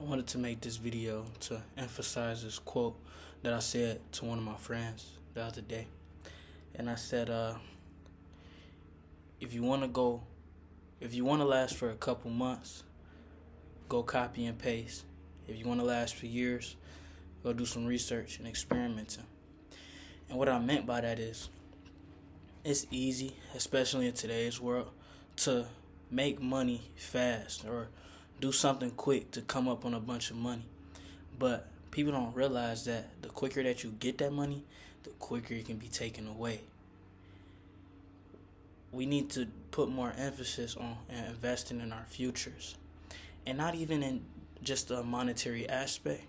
I wanted to make this video to emphasize this quote that I said to one of my friends the other day. And I said, if you want to last for a couple months, go copy and paste. If you want to last for years, go do some research and experimenting. And what I meant by that is, it's easy, especially in today's world, to make money fast or do something quick to come up on a bunch of money. But people don't realize that the quicker that you get that money, the quicker it can be taken away. We need to put more emphasis on investing in our futures. And not even in just a monetary aspect,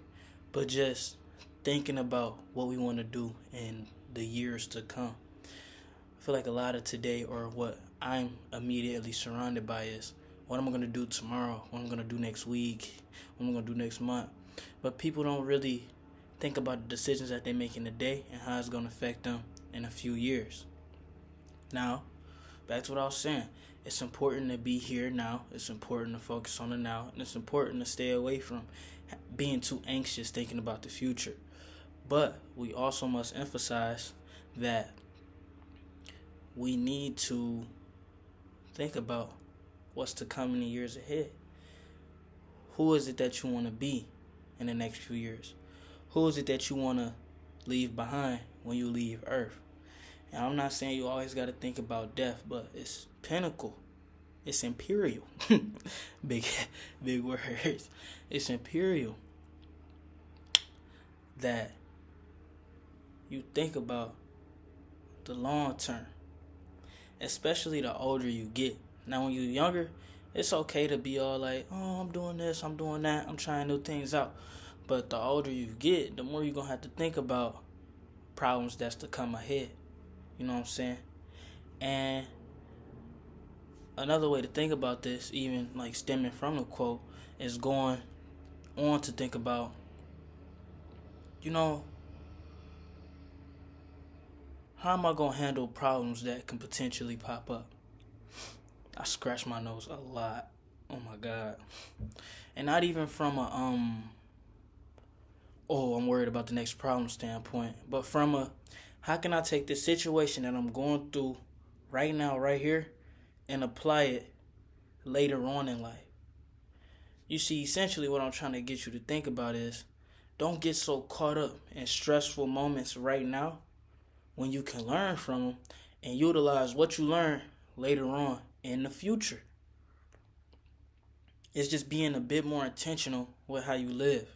but just thinking about what we want to do in the years to come. I feel like a lot of today, or what I'm immediately surrounded by, is what am I going to do tomorrow, what I'm going to do next week, what I'm going to do next month. But people don't really think about the decisions that they make in the day and how it's going to affect them in a few years. Now, back to what I was saying. It's important to be here now. It's important to focus on the now. And it's important to stay away from being too anxious thinking about the future. But we also must emphasize that we need to think about what's to come in the years ahead. Who is it that you want to be in the next few years? Who is it that you want to leave behind when you leave Earth? And I'm not saying you always got to think about death, but it's pinnacle. It's imperial. big words. It's imperial that you think about the long term, especially the older you get. Now, when you're younger, it's okay to be all like, oh, I'm doing this, I'm doing that, I'm trying new things out. But the older you get, the more you're going to have to think about problems that's to come ahead. You know what I'm saying? And another way to think about this, even like stemming from the quote, is going on to think about, how am I going to handle problems that can potentially pop up? I scratch my nose a lot. Oh my God. And not even from a, I'm worried about the next problem standpoint, but from a, how can I take this situation that I'm going through right now, right here, and apply it later on in life? You see, essentially what I'm trying to get you to think about is, don't get so caught up in stressful moments right now when you can learn from them and utilize what you learn later on in the future. It's just being a bit more intentional with how you live.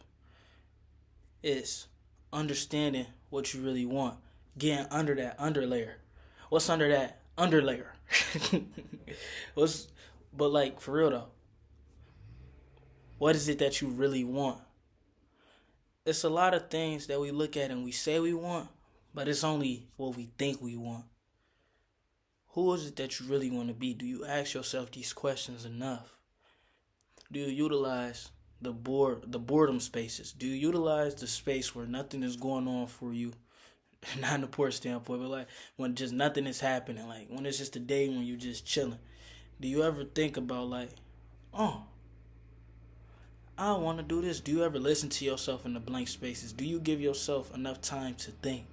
It's understanding what you really want. Getting under that underlayer. What's under that underlayer? But like, for real though, what is it that you really want? It's a lot of things that we look at and we say we want, but it's only what we think we want. Who is it that you really want to be? Do you ask yourself these questions enough? Do you utilize the boredom spaces? Do you utilize the space where nothing is going on for you? Not in a poor standpoint, but like when just nothing is happening, like when it's just a day when you're just chilling. Do you ever think about like, oh, I want to do this? Do you ever listen to yourself in the blank spaces? Do you give yourself enough time to think?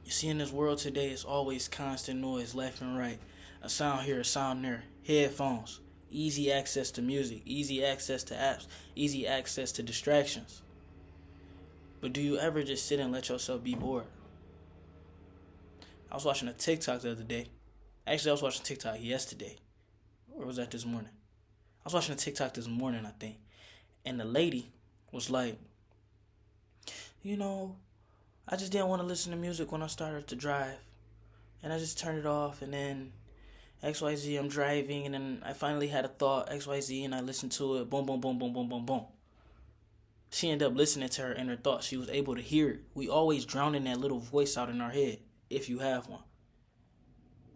You see, in this world today, it's always constant noise left and right. A sound here, a sound there. Headphones. Easy access to music. Easy access to apps. Easy access to distractions. But do you ever just sit and let yourself be bored? I was watching a TikTok the other day. Actually, I was watching TikTok yesterday. Or was that this morning? I was watching a TikTok this morning, I think. And the lady was like, I just didn't want to listen to music when I started to drive. And I just turned it off, and then XYZ, I'm driving, and then I finally had a thought, XYZ, and I listened to it, boom, boom, boom, boom, boom, boom, boom. She ended up listening to her inner thoughts. She was able to hear it. We always drown in that little voice out in our head, if you have one.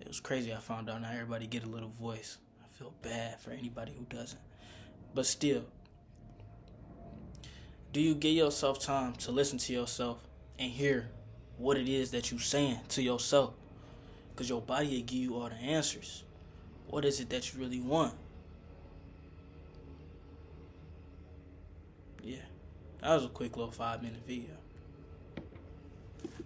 It was crazy. I found out now everybody get a little voice. I feel bad for anybody who doesn't. But still, do you give yourself time to listen to yourself and hear what it is that you're saying to yourself? Because your body will give you all the answers. What is it that you really want? Yeah, that was a quick little 5-minute video.